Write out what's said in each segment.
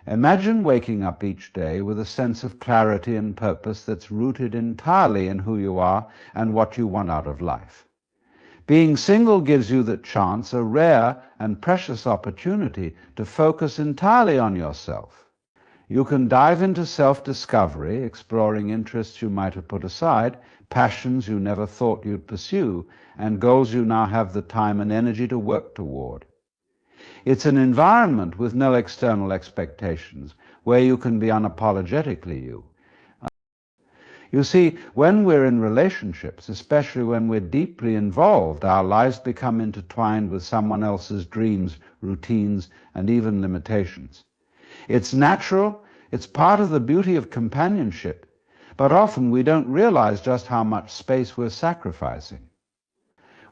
Imagine waking up each day with a sense of clarity and purpose that's rooted entirely in who you are and what you want out of life. Being single gives you the chance, a rare and precious opportunity, to focus entirely on yourself. You can dive into self-discovery, exploring interests you might have put aside, passions you never thought you'd pursue, and goals you now have the time and energy to work toward. It's an environment with no external expectations, where you can be unapologetically you. You see, when we're in relationships, especially when we're deeply involved, our lives become intertwined with someone else's dreams, routines, and even limitations. It's natural, it's part of the beauty of companionship, but often we don't realize just how much space we're sacrificing.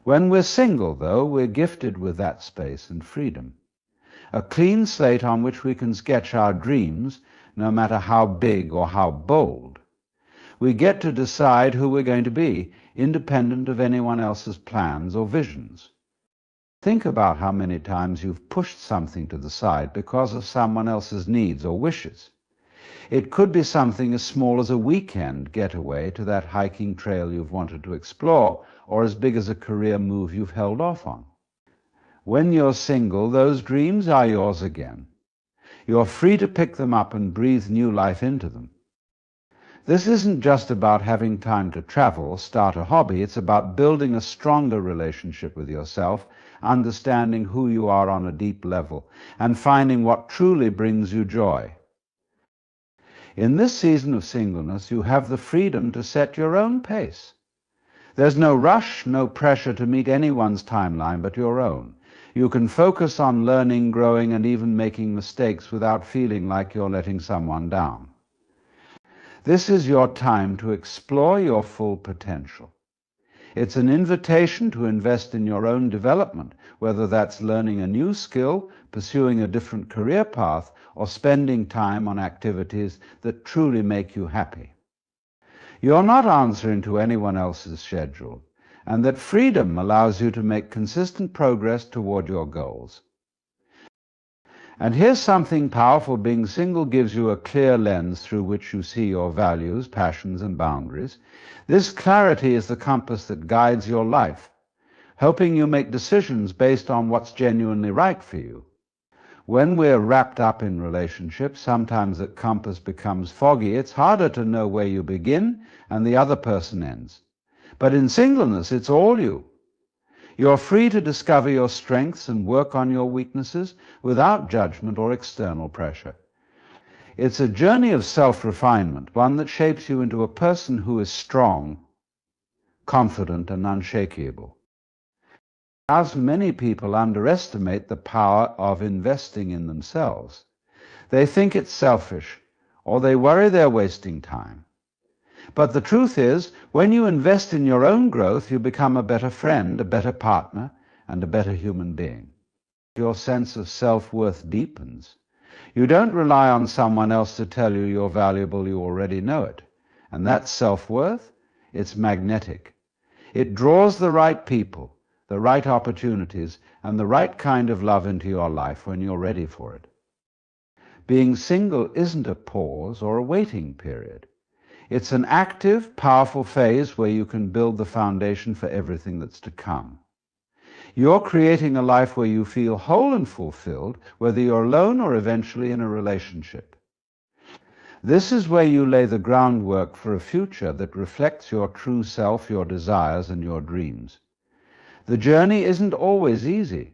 When we're single, though, we're gifted with that space and freedom. A clean slate on which we can sketch our dreams, no matter how big or how bold. We get to decide who we're going to be, independent of anyone else's plans or visions. Think about how many times you've pushed something to the side because of someone else's needs or wishes. It could be something as small as a weekend getaway to that hiking trail you've wanted to explore, or as big as a career move you've held off on. When you're single, those dreams are yours again. You're free to pick them up and breathe new life into them. This isn't just about having time to travel or start a hobby. It's about building a stronger relationship with yourself, understanding who you are on a deep level, and finding what truly brings you joy. In this season of singleness, you have the freedom to set your own pace. There's no rush, no pressure to meet anyone's timeline but your own. You can focus on learning, growing, and even making mistakes without feeling like you're letting someone down. This is your time to explore your full potential. It's an invitation to invest in your own development, whether that's learning a new skill, pursuing a different career path, or spending time on activities that truly make you happy. You're not answering to anyone else's schedule, and that freedom allows you to make consistent progress toward your goals. And here's something powerful. Being single gives you a clear lens through which you see your values, passions, and boundaries. This clarity is the compass that guides your life, helping you make decisions based on what's genuinely right for you. When we're wrapped up in relationships, sometimes that compass becomes foggy. It's harder to know where you begin and the other person ends. But in singleness, it's all you. You're free to discover your strengths and work on your weaknesses without judgment or external pressure. It's a journey of self-refinement, one that shapes you into a person who is strong, confident, and unshakeable. As many people underestimate the power of investing in themselves. They think it's selfish, or they worry they're wasting time. But the truth is, when you invest in your own growth, you become a better friend, a better partner, and a better human being. Your sense of self-worth deepens. You don't rely on someone else to tell you you're valuable. You already know it. And that self-worth, it's magnetic. It draws the right people, the right opportunities, and the right kind of love into your life when you're ready for it. Being single isn't a pause or a waiting period. It's an active, powerful phase where you can build the foundation for everything that's to come. You're creating a life where you feel whole and fulfilled, whether you're alone or eventually in a relationship. This is where you lay the groundwork for a future that reflects your true self, your desires, and your dreams. The journey isn't always easy,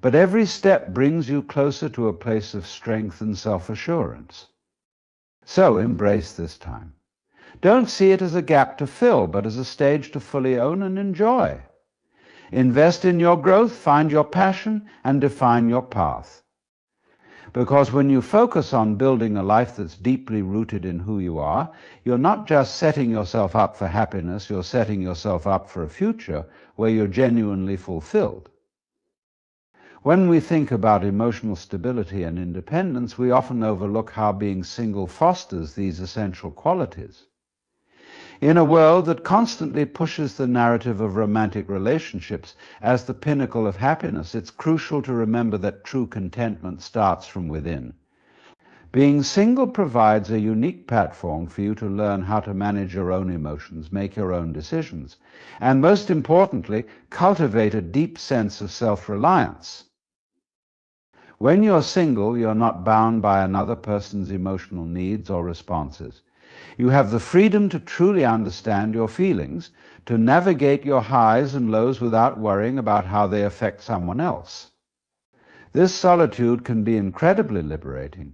but every step brings you closer to a place of strength and self-assurance. So embrace this time. Don't see it as a gap to fill, but as a stage to fully own and enjoy. Invest in your growth, find your passion, and define your path. Because when you focus on building a life that's deeply rooted in who you are, you're not just setting yourself up for happiness, you're setting yourself up for a future where you're genuinely fulfilled. When we think about emotional stability and independence, we often overlook how being single fosters these essential qualities. In a world that constantly pushes the narrative of romantic relationships as the pinnacle of happiness, it's crucial to remember that true contentment starts from within. Being single provides a unique platform for you to learn how to manage your own emotions, make your own decisions, and most importantly, cultivate a deep sense of self-reliance. When you're single, you're not bound by another person's emotional needs or responses. You have the freedom to truly understand your feelings, to navigate your highs and lows without worrying about how they affect someone else. This solitude can be incredibly liberating.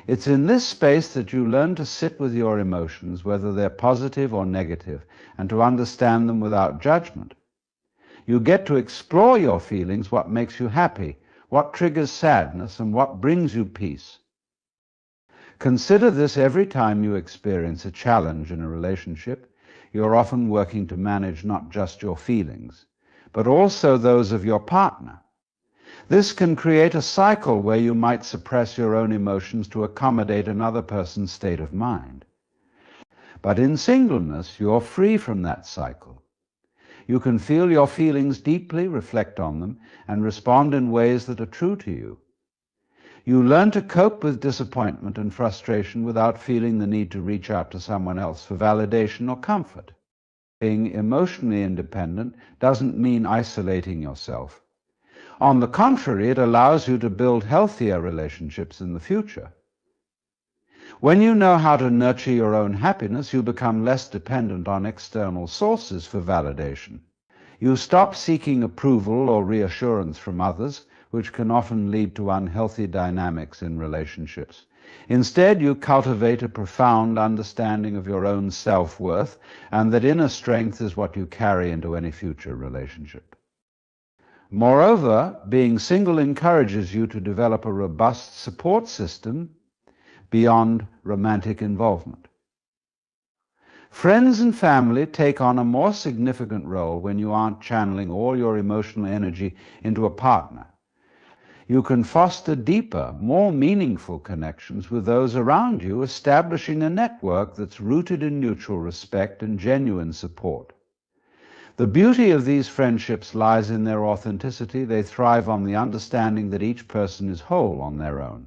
It's in this space that you learn to sit with your emotions, whether they're positive or negative, and to understand them without judgment. You get to explore your feelings, what makes you happy, what triggers sadness, and what brings you peace. Consider this every time you experience a challenge in a relationship. You're often working to manage not just your feelings, but also those of your partner. This can create a cycle where you might suppress your own emotions to accommodate another person's state of mind. But in singleness, you're free from that cycle. You can feel your feelings deeply, reflect on them, and respond in ways that are true to you. You learn to cope with disappointment and frustration without feeling the need to reach out to someone else for validation or comfort. Being emotionally independent doesn't mean isolating yourself. On the contrary, it allows you to build healthier relationships in the future. When you know how to nurture your own happiness, you become less dependent on external sources for validation. You stop seeking approval or reassurance from others, which can often lead to unhealthy dynamics in relationships. Instead, you cultivate a profound understanding of your own self-worth, and that inner strength is what you carry into any future relationship. Moreover, being single encourages you to develop a robust support system beyond romantic involvement. Friends and family take on a more significant role when you aren't channeling all your emotional energy into a partner. You can foster deeper, more meaningful connections with those around you, establishing a network that's rooted in mutual respect and genuine support. The beauty of these friendships lies in their authenticity. They thrive on the understanding that each person is whole on their own.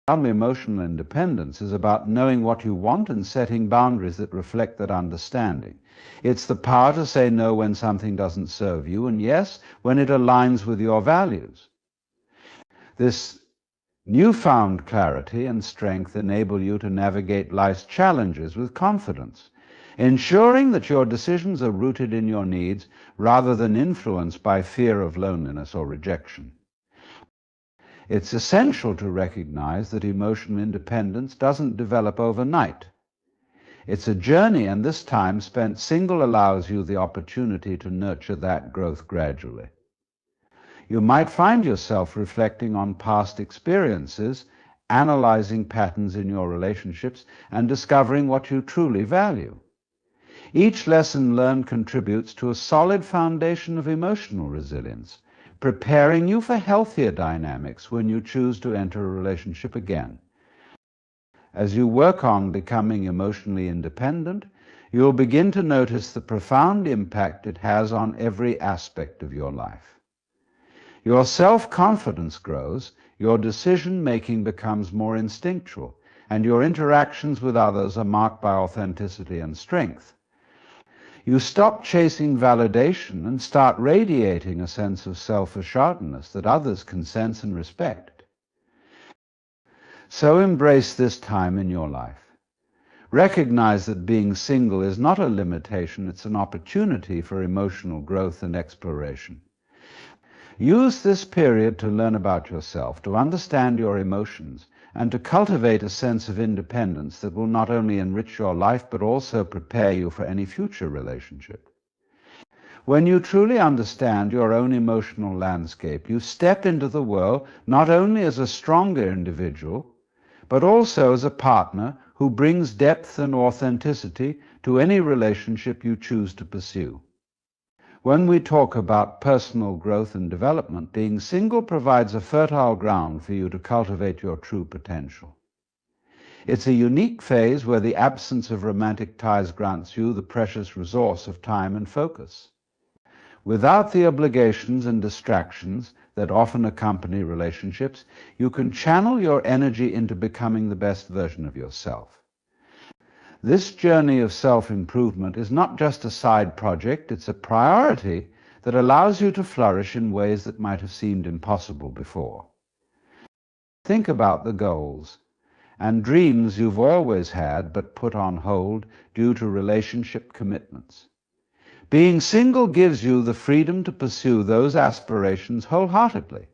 Emotional independence is about knowing what you want and setting boundaries that reflect that understanding. It's the power to say no when something doesn't serve you, and yes, when it aligns with your values. This newfound clarity and strength enable you to navigate life's challenges with confidence, ensuring that your decisions are rooted in your needs rather than influenced by fear of loneliness or rejection. It's essential to recognize that emotional independence doesn't develop overnight. It's a journey, and this time spent single allows you the opportunity to nurture that growth gradually. You might find yourself reflecting on past experiences, analyzing patterns in your relationships, and discovering what you truly value. Each lesson learned contributes to a solid foundation of emotional resilience, preparing you for healthier dynamics when you choose to enter a relationship again. As you work on becoming emotionally independent, you'll begin to notice the profound impact it has on every aspect of your life. Your self-confidence grows, your decision-making becomes more instinctual, and your interactions with others are marked by authenticity and strength. You stop chasing validation and start radiating a sense of self-assuredness that others can sense and respect. So embrace this time in your life. Recognize that being single is not a limitation, it's an opportunity for emotional growth and exploration. Use this period to learn about yourself, to understand your emotions, and to cultivate a sense of independence that will not only enrich your life but also prepare you for any future relationship. When you truly understand your own emotional landscape, you step into the world not only as a stronger individual, but also as a partner who brings depth and authenticity to any relationship you choose to pursue. When we talk about personal growth and development, being single provides a fertile ground for you to cultivate your true potential. It's a unique phase where the absence of romantic ties grants you the precious resource of time and focus. Without the obligations and distractions that often accompany relationships, you can channel your energy into becoming the best version of yourself. This journey of self-improvement is not just a side project, it's a priority that allows you to flourish in ways that might have seemed impossible before. Think about the goals and dreams you've always had but put on hold due to relationship commitments. Being single gives you the freedom to pursue those aspirations wholeheartedly.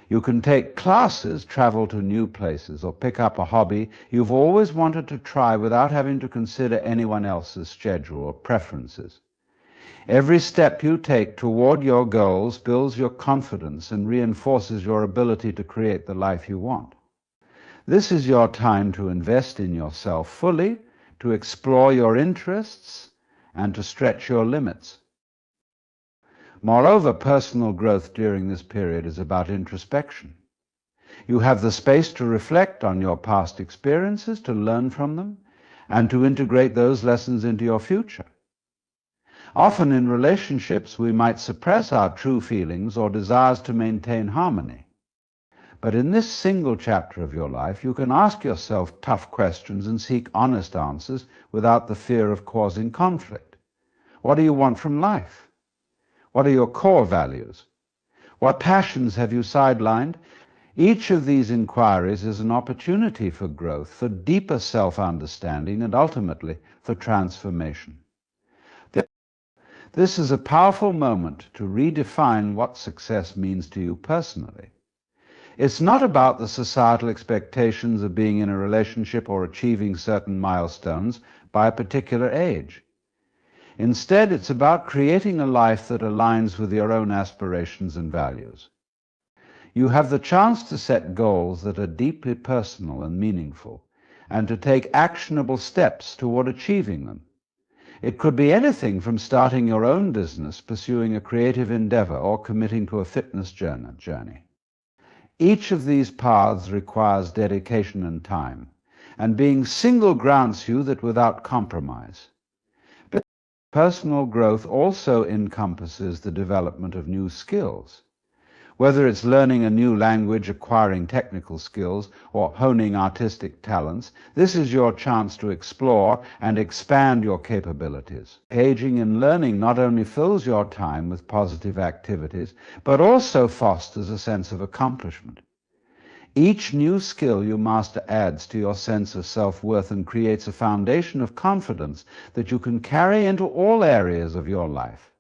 You can take classes, travel to new places, or pick up a hobby you've always wanted to try without having to consider anyone else's schedule or preferences. Every step you take toward your goals builds your confidence and reinforces your ability to create the life you want. This is your time to invest in yourself fully, to explore your interests, and to stretch your limits. Moreover, personal growth during this period is about introspection. You have the space to reflect on your past experiences, to learn from them, and to integrate those lessons into your future. Often in relationships, we might suppress our true feelings or desires to maintain harmony. But in this single chapter of your life, you can ask yourself tough questions and seek honest answers without the fear of causing conflict. What do you want from life? What are your core values? What passions have you sidelined? Each of these inquiries is an opportunity for growth, for deeper self-understanding, and ultimately for transformation. This is a powerful moment to redefine what success means to you personally. It's not about the societal expectations of being in a relationship or achieving certain milestones by a particular age. Instead, it's about creating a life that aligns with your own aspirations and values. You have the chance to set goals that are deeply personal and meaningful, and to take actionable steps toward achieving them. It could be anything from starting your own business, pursuing a creative endeavor, or committing to a fitness journey. Each of these paths requires dedication and time, and being single grants you that without compromise. But personal growth also encompasses the development of new skills. Whether it's learning a new language, acquiring technical skills, or honing artistic talents, this is your chance to explore and expand your capabilities. Engaging in learning not only fills your time with positive activities, but also fosters a sense of accomplishment. Each new skill you master adds to your sense of self-worth and creates a foundation of confidence that you can carry into all areas of your life.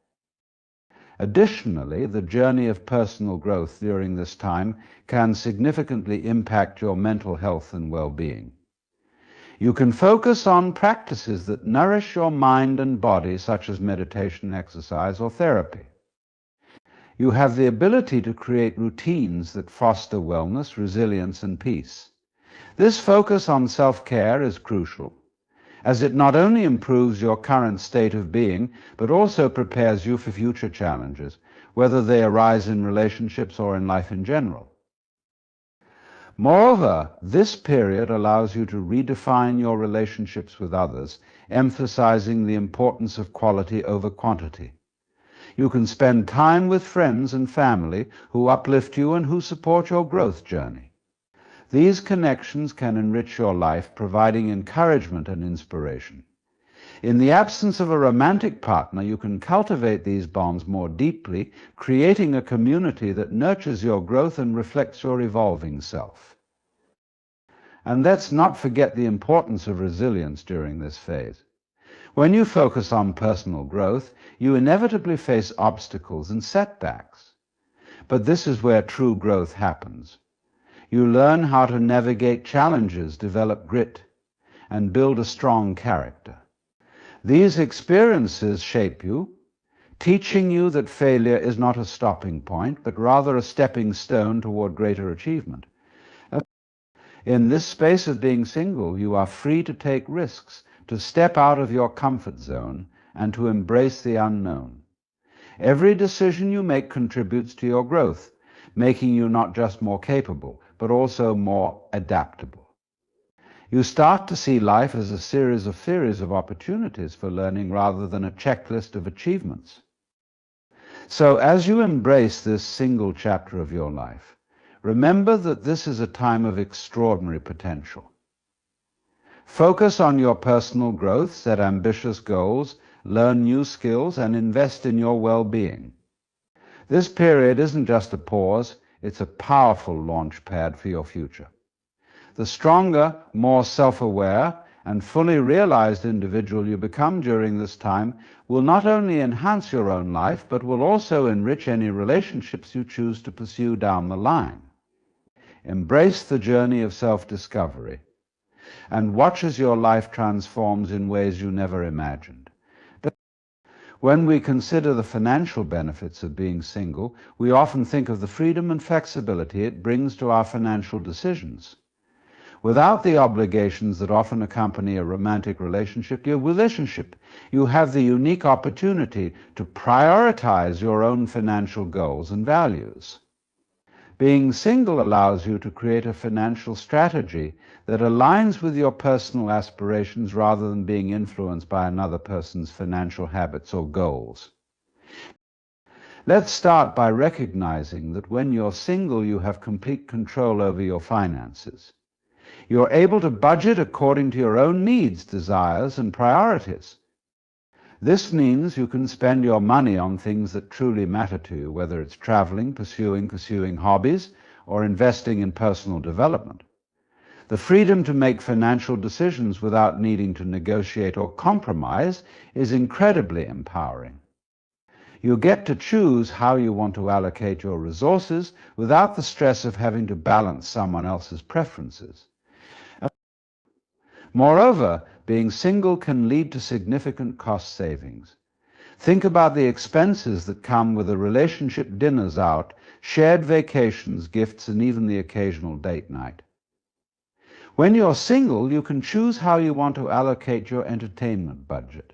Additionally, the journey of personal growth during this time can significantly impact your mental health and well-being. You can focus on practices that nourish your mind and body, such as meditation, exercise, or therapy. You have the ability to create routines that foster wellness, resilience, and peace. This focus on self-care is crucial, as it not only improves your current state of being, but also prepares you for future challenges, whether they arise in relationships or in life in general. Moreover, this period allows you to redefine your relationships with others, emphasizing the importance of quality over quantity. You can spend time with friends and family who uplift you and who support your growth journey. These connections can enrich your life, providing encouragement and inspiration. In the absence of a romantic partner, you can cultivate these bonds more deeply, creating a community that nurtures your growth and reflects your evolving self. And let's not forget the importance of resilience during this phase. When you focus on personal growth, you inevitably face obstacles and setbacks. But this is where true growth happens. You learn how to navigate challenges, develop grit, and build a strong character. These experiences shape you, teaching you that failure is not a stopping point, but rather a stepping stone toward greater achievement. In this space of being single, you are free to take risks, to step out of your comfort zone, and to embrace the unknown. Every decision you make contributes to your growth, making you not just more capable, but also more adaptable. You start to see life as a series of opportunities for learning rather than a checklist of achievements. So as you embrace this single chapter of your life, remember that this is a time of extraordinary potential. Focus on your personal growth, set ambitious goals, learn new skills, and invest in your well-being. This period isn't just a pause, it's a powerful launch pad for your future. The stronger, more self-aware, and fully realized individual you become during this time will not only enhance your own life, but will also enrich any relationships you choose to pursue down the line. Embrace the journey of self-discovery and watch as your life transforms in ways you never imagined. When we consider the financial benefits of being single, we often think of the freedom and flexibility it brings to our financial decisions. Without the obligations that often accompany a romantic relationship, you have the unique opportunity to prioritize your own financial goals and values. Being single allows you to create a financial strategy that aligns with your personal aspirations rather than being influenced by another person's financial habits or goals. Let's start by recognizing that when you're single, you have complete control over your finances. You're able to budget according to your own needs, desires, and priorities. This means you can spend your money on things that truly matter to you, whether it's traveling, pursuing hobbies, or investing in personal development. The freedom to make financial decisions without needing to negotiate or compromise is incredibly empowering. You get to choose how you want to allocate your resources without the stress of having to balance someone else's preferences. Moreover, being single can lead to significant cost savings. Think about the expenses that come with a relationship dinners out, shared vacations, gifts, and even the occasional date night. When you're single, you can choose how you want to allocate your entertainment budget.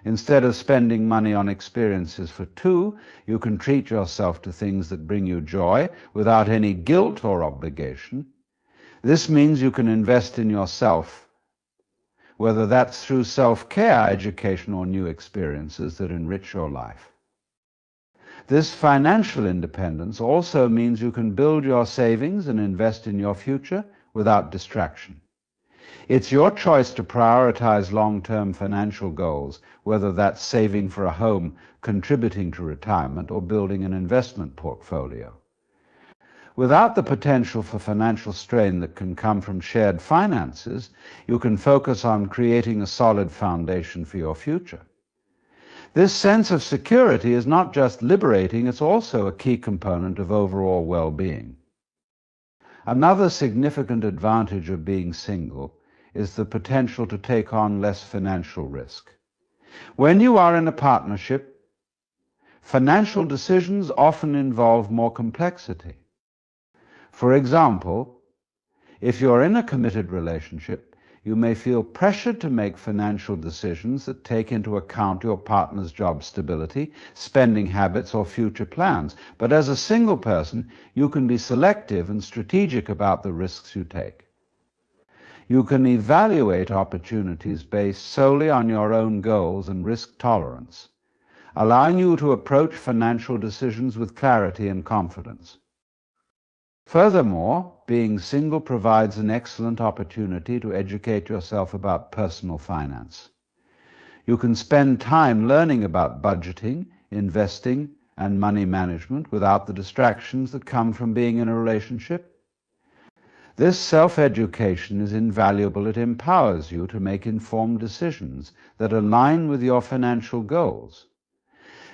Instead of spending money on experiences for two, you can treat yourself to things that bring you joy without any guilt or obligation. This means you can invest in yourself, whether that's through self-care, education, or new experiences that enrich your life. This financial independence also means you can build your savings and invest in your future without distraction. It's your choice to prioritize long-term financial goals, whether that's saving for a home, contributing to retirement, or building an investment portfolio. Without the potential for financial strain that can come from shared finances, you can focus on creating a solid foundation for your future. This sense of security is not just liberating, it's also a key component of overall well-being. Another significant advantage of being single is the potential to take on less financial risk. When you are in a partnership, financial decisions often involve more complexity. For example, if you're in a committed relationship, you may feel pressured to make financial decisions that take into account your partner's job stability, spending habits, or future plans. But as a single person, you can be selective and strategic about the risks you take. You can evaluate opportunities based solely on your own goals and risk tolerance, allowing you to approach financial decisions with clarity and confidence. Furthermore, being single provides an excellent opportunity to educate yourself about personal finance. You can spend time learning about budgeting, investing, and money management without the distractions that come from being in a relationship. This self-education is invaluable. It empowers you to make informed decisions that align with your financial goals.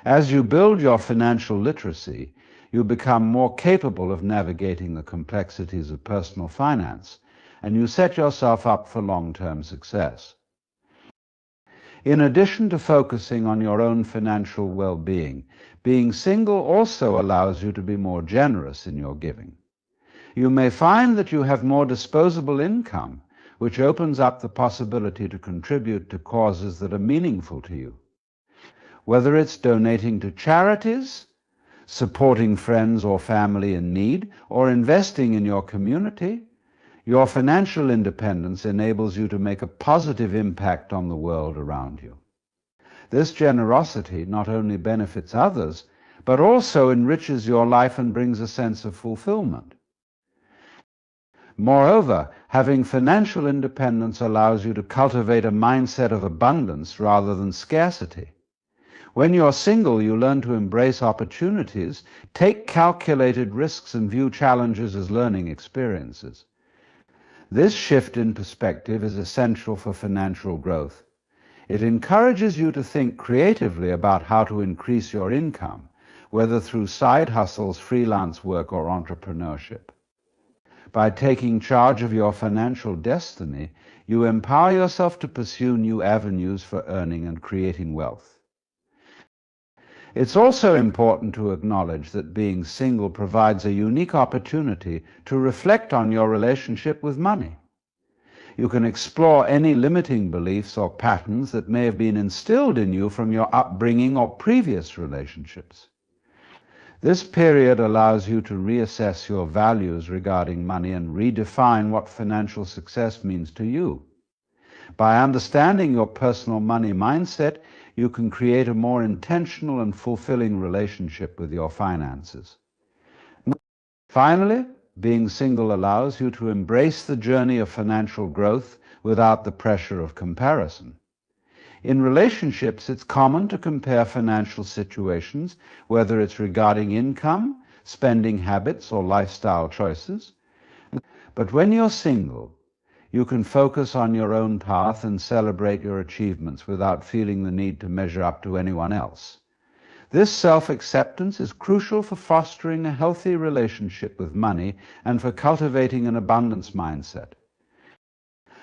As you build your financial literacy, you become more capable of navigating the complexities of personal finance, and you set yourself up for long-term success. In addition to focusing on your own financial well-being, being single also allows you to be more generous in your giving. You may find that you have more disposable income, which opens up the possibility to contribute to causes that are meaningful to you. Whether it's donating to charities, supporting friends or family in need, or investing in your community, your financial independence enables you to make a positive impact on the world around you. This generosity not only benefits others, but also enriches your life and brings a sense of fulfillment. Moreover, having financial independence allows you to cultivate a mindset of abundance rather than scarcity. When you're single, you learn to embrace opportunities, take calculated risks, and view challenges as learning experiences. This shift in perspective is essential for financial growth. It encourages you to think creatively about how to increase your income, whether through side hustles, freelance work, or entrepreneurship. By taking charge of your financial destiny, you empower yourself to pursue new avenues for earning and creating wealth. It's also important to acknowledge that being single provides a unique opportunity to reflect on your relationship with money. You can explore any limiting beliefs or patterns that may have been instilled in you from your upbringing or previous relationships. This period allows you to reassess your values regarding money and redefine what financial success means to you. By understanding your personal money mindset, you can create a more intentional and fulfilling relationship with your finances. Finally, being single allows you to embrace the journey of financial growth without the pressure of comparison. In relationships, it's common to compare financial situations, whether it's regarding income, spending habits, or lifestyle choices. But when you're single, you can focus on your own path and celebrate your achievements without feeling the need to measure up to anyone else. This self-acceptance is crucial for fostering a healthy relationship with money and for cultivating an abundance mindset.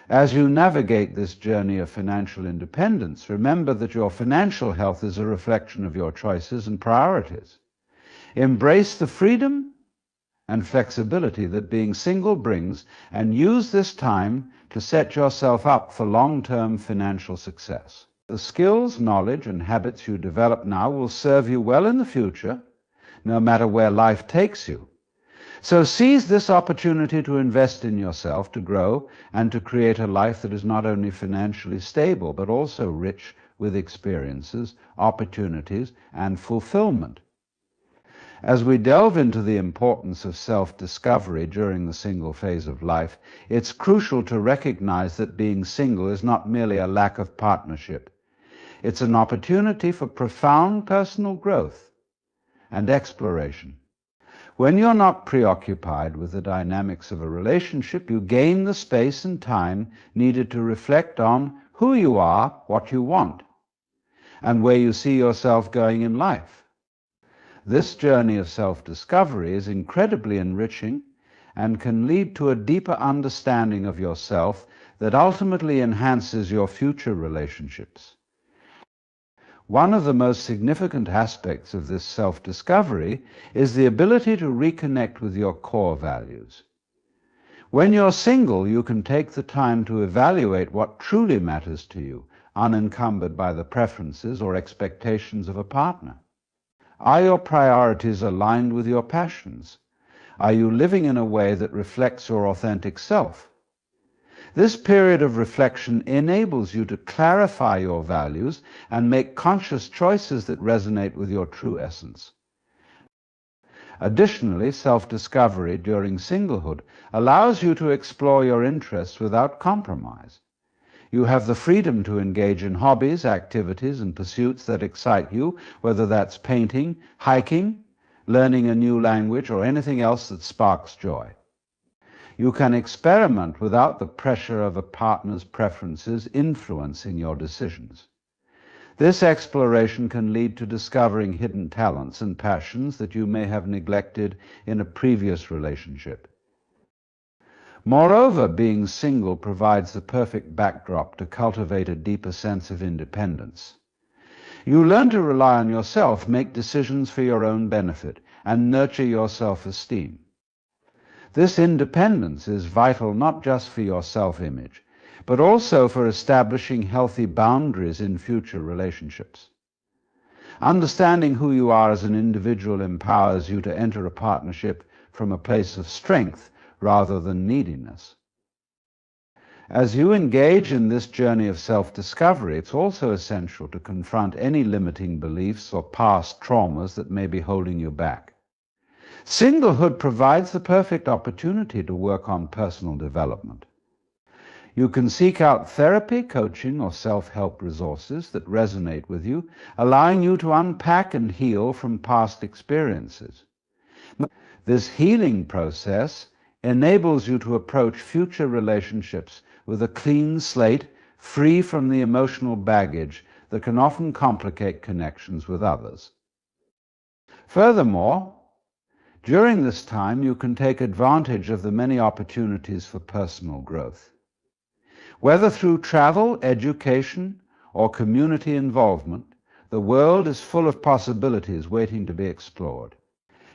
As you navigate this journey of financial independence, remember that your financial health is a reflection of your choices and priorities. Embrace the freedom and flexibility that being single brings, and use this time to set yourself up for long-term financial success. The skills, knowledge, and habits you develop now will serve you well in the future, no matter where life takes you. So seize this opportunity to invest in yourself, to grow, and to create a life that is not only financially stable, but also rich with experiences, opportunities, and fulfillment. As we delve into the importance of self-discovery during the single phase of life, it's crucial to recognize that being single is not merely a lack of partnership. It's an opportunity for profound personal growth and exploration. When you're not preoccupied with the dynamics of a relationship, you gain the space and time needed to reflect on who you are, what you want, and where you see yourself going in life. This journey of self-discovery is incredibly enriching and can lead to a deeper understanding of yourself that ultimately enhances your future relationships. One of the most significant aspects of this self-discovery is the ability to reconnect with your core values. When you're single, you can take the time to evaluate what truly matters to you, unencumbered by the preferences or expectations of a partner. Are your priorities aligned with your passions? Are you living in a way that reflects your authentic self? This period of reflection enables you to clarify your values and make conscious choices that resonate with your true essence. Additionally, self-discovery during singlehood allows you to explore your interests without compromise. You have the freedom to engage in hobbies, activities, and pursuits that excite you, whether that's painting, hiking, learning a new language, or anything else that sparks joy. You can experiment without the pressure of a partner's preferences influencing your decisions. This exploration can lead to discovering hidden talents and passions that you may have neglected in a previous relationship. Moreover, being single provides the perfect backdrop to cultivate a deeper sense of independence. You learn to rely on yourself, make decisions for your own benefit, and nurture your self-esteem. This independence is vital not just for your self-image, but also for establishing healthy boundaries in future relationships. Understanding who you are as an individual empowers you to enter a partnership from a place of strength rather than neediness. As you engage in this journey of self-discovery, it's also essential to confront any limiting beliefs or past traumas that may be holding you back. Singlehood provides the perfect opportunity to work on personal development. You can seek out therapy, coaching, or self-help resources that resonate with you, allowing you to unpack and heal from past experiences. This healing process enables you to approach future relationships with a clean slate, free from the emotional baggage that can often complicate connections with others. Furthermore, during this time, you can take advantage of the many opportunities for personal growth. Whether through travel, education, or community involvement, the world is full of possibilities waiting to be explored.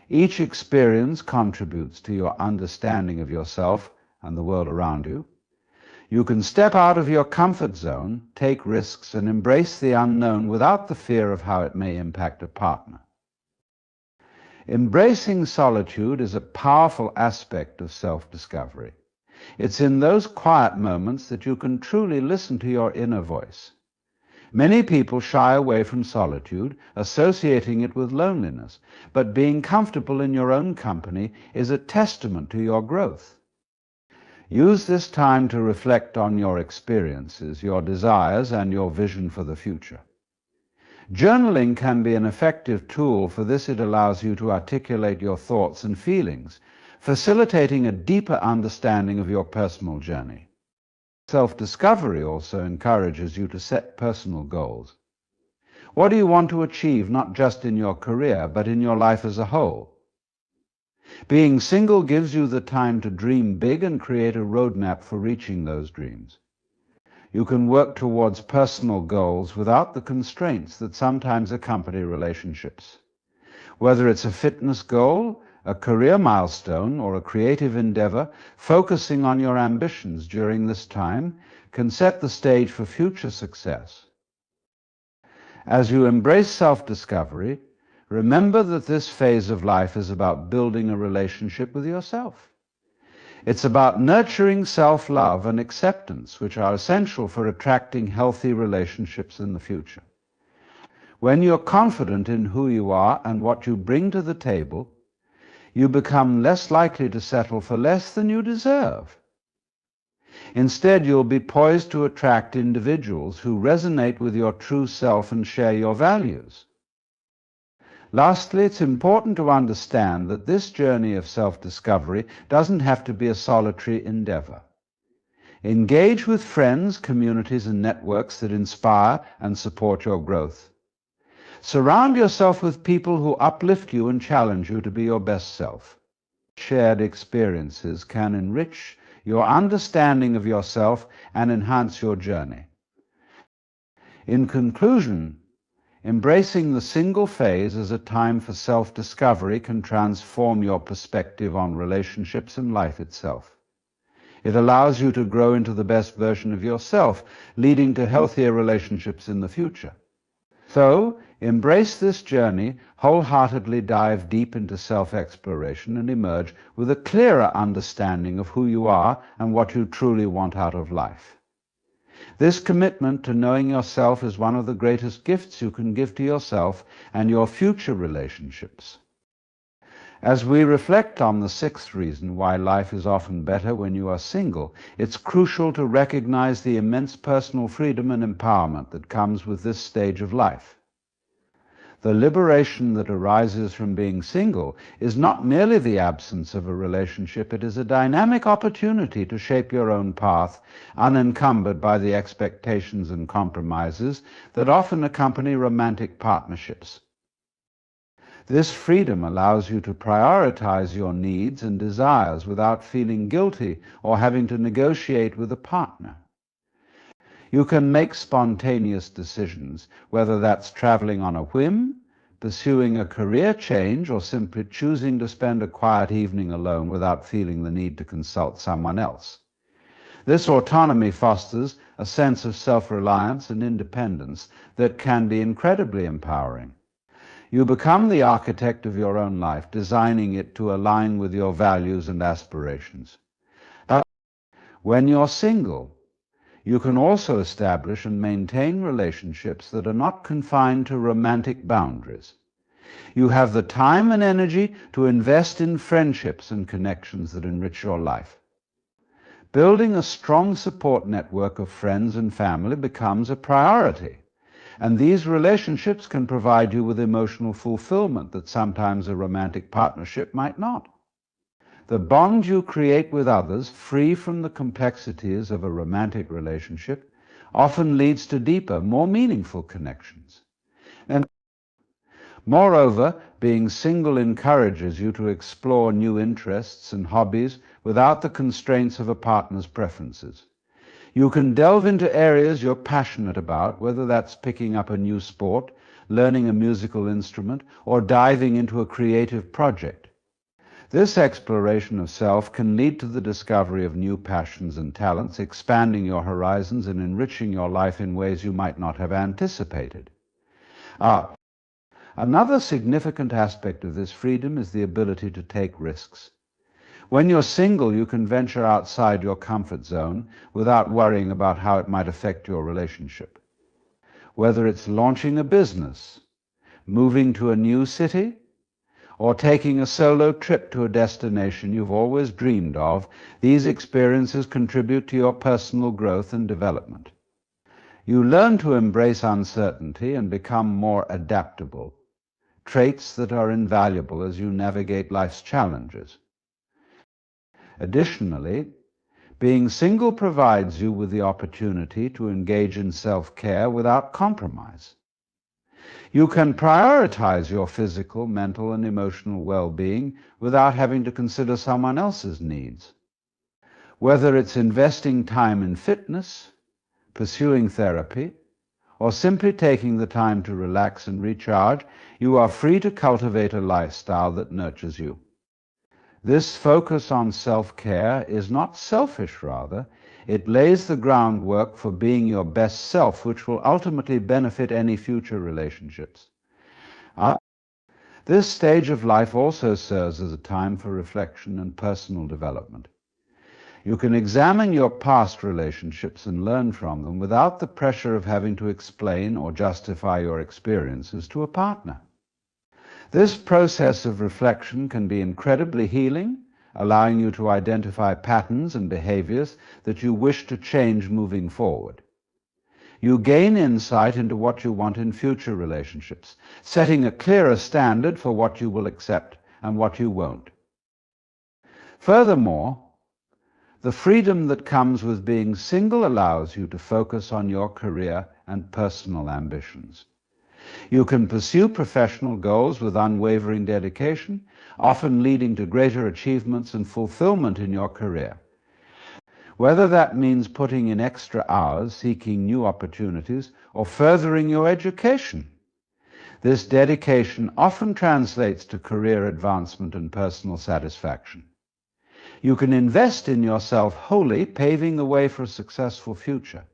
Each experience contributes to your understanding of yourself and the world around you. You can step out of your comfort zone, take risks, and embrace the unknown without the fear of how it may impact a partner. Embracing solitude is a powerful aspect of self-discovery. It's in those quiet moments that you can truly listen to your inner voice. Many people shy away from solitude, associating it with loneliness, but being comfortable in your own company is a testament to your growth. Use this time to reflect on your experiences, your desires, and your vision for the future. Journaling can be an effective tool. For this, it allows you to articulate your thoughts and feelings, facilitating a deeper understanding of your personal journey. Self-discovery also encourages you to set personal goals. What do you want to achieve, not just in your career, but in your life as a whole? Being single gives you the time to dream big and create a roadmap for reaching those dreams. You can work towards personal goals without the constraints that sometimes accompany relationships. Whether it's a fitness goal, a career milestone, or a creative endeavor, focusing on your ambitions during this time can set the stage for future success. As you embrace self-discovery, remember that this phase of life is about building a relationship with yourself. It's about nurturing self-love and acceptance, which are essential for attracting healthy relationships in the future. When you're confident in who you are and what you bring to the table, you become less likely to settle for less than you deserve. Instead, you'll be poised to attract individuals who resonate with your true self and share your values. Lastly, it's important to understand that this journey of self-discovery doesn't have to be a solitary endeavor. Engage with friends, communities, and networks that inspire and support your growth. Surround yourself with people who uplift you and challenge you to be your best self. Shared experiences can enrich your understanding of yourself and enhance your journey. In conclusion, embracing the single phase as a time for self-discovery can transform your perspective on relationships and life itself. It allows you to grow into the best version of yourself, leading to healthier relationships in the future. So, embrace this journey, wholeheartedly dive deep into self-exploration, and emerge with a clearer understanding of who you are and what you truly want out of life. This commitment to knowing yourself is one of the greatest gifts you can give to yourself and your future relationships. As we reflect on the sixth reason why life is often better when you are single, it's crucial to recognize the immense personal freedom and empowerment that comes with this stage of life. The liberation that arises from being single is not merely the absence of a relationship, it is a dynamic opportunity to shape your own path, unencumbered by the expectations and compromises that often accompany romantic partnerships. This freedom allows you to prioritize your needs and desires without feeling guilty or having to negotiate with a partner. You can make spontaneous decisions, whether that's traveling on a whim, pursuing a career change, or simply choosing to spend a quiet evening alone without feeling the need to consult someone else. This autonomy fosters a sense of self-reliance and independence that can be incredibly empowering. You become the architect of your own life, designing it to align with your values and aspirations. When you're single, You can also establish and maintain relationships that are not confined to romantic boundaries. You have the time and energy to invest in friendships and connections that enrich your life. Building a strong support network of friends and family becomes a priority, and these relationships can provide you with emotional fulfillment that sometimes a romantic partnership might not. The bond you create with others, free from the complexities of a romantic relationship, often leads to deeper, more meaningful connections. And moreover, being single encourages you to explore new interests and hobbies without the constraints of a partner's preferences. You can delve into areas you're passionate about, whether that's picking up a new sport, learning a musical instrument, or diving into a creative project. This exploration of self can lead to the discovery of new passions and talents, expanding your horizons and enriching your life in ways you might not have anticipated. Another significant aspect of this freedom is the ability to take risks. When you're single, you can venture outside your comfort zone without worrying about how it might affect your relationship. Whether it's launching a business, moving to a new city, or taking a solo trip to a destination you've always dreamed of, these experiences contribute to your personal growth and development. You learn to embrace uncertainty and become more adaptable, traits that are invaluable as you navigate life's challenges. Additionally, being single provides you with the opportunity to engage in self-care without compromise. You can prioritize your physical, mental, and emotional well-being without having to consider someone else's needs. Whether it's investing time in fitness, pursuing therapy, or simply taking the time to relax and recharge, you are free to cultivate a lifestyle that nurtures you. This focus on self-care is not selfish, rather. It lays the groundwork for being your best self, which will ultimately benefit any future relationships. This stage of life also serves as a time for reflection and personal development. You can examine your past relationships and learn from them without the pressure of having to explain or justify your experiences to a partner. This process of reflection can be incredibly healing, allowing you to identify patterns and behaviors that you wish to change moving forward. You gain insight into what you want in future relationships, setting a clearer standard for what you will accept and what you won't. Furthermore, the freedom that comes with being single allows you to focus on your career and personal ambitions. You can pursue professional goals with unwavering dedication, often leading to greater achievements and fulfillment in your career. Whether that means putting in extra hours, seeking new opportunities, or furthering your education. This dedication often translates to career advancement and personal satisfaction. You can invest in yourself wholly, paving the way for a successful future.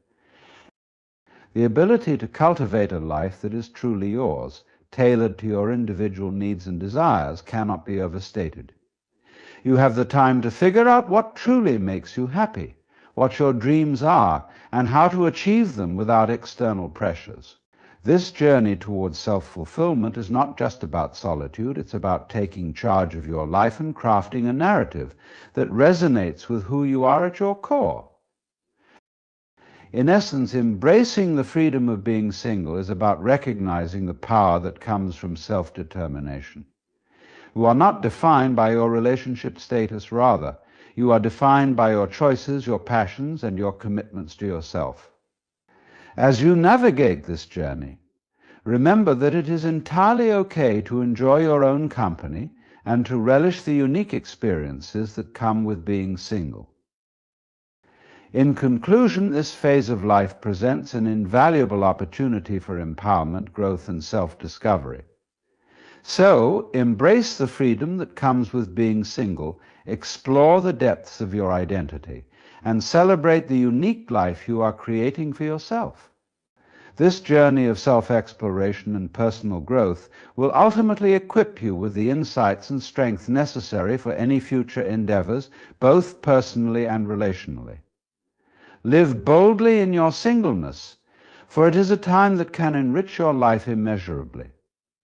The ability to cultivate a life that is truly yours, tailored to your individual needs and desires, cannot be overstated. You have the time to figure out what truly makes you happy, what your dreams are, and how to achieve them without external pressures. This journey towards self-fulfillment is not just about solitude, it's about taking charge of your life and crafting a narrative that resonates with who you are at your core. In essence, embracing the freedom of being single is about recognizing the power that comes from self-determination. You are not defined by your relationship status, rather. You are defined by your choices, your passions, and your commitments to yourself. As you navigate this journey, remember that it is entirely okay to enjoy your own company and to relish the unique experiences that come with being single. In conclusion, this phase of life presents an invaluable opportunity for empowerment, growth, and self-discovery. So, embrace the freedom that comes with being single, explore the depths of your identity, and celebrate the unique life you are creating for yourself. This journey of self-exploration and personal growth will ultimately equip you with the insights and strength necessary for any future endeavors, both personally and relationally. Live boldly in your singleness, for it is a time that can enrich your life immeasurably.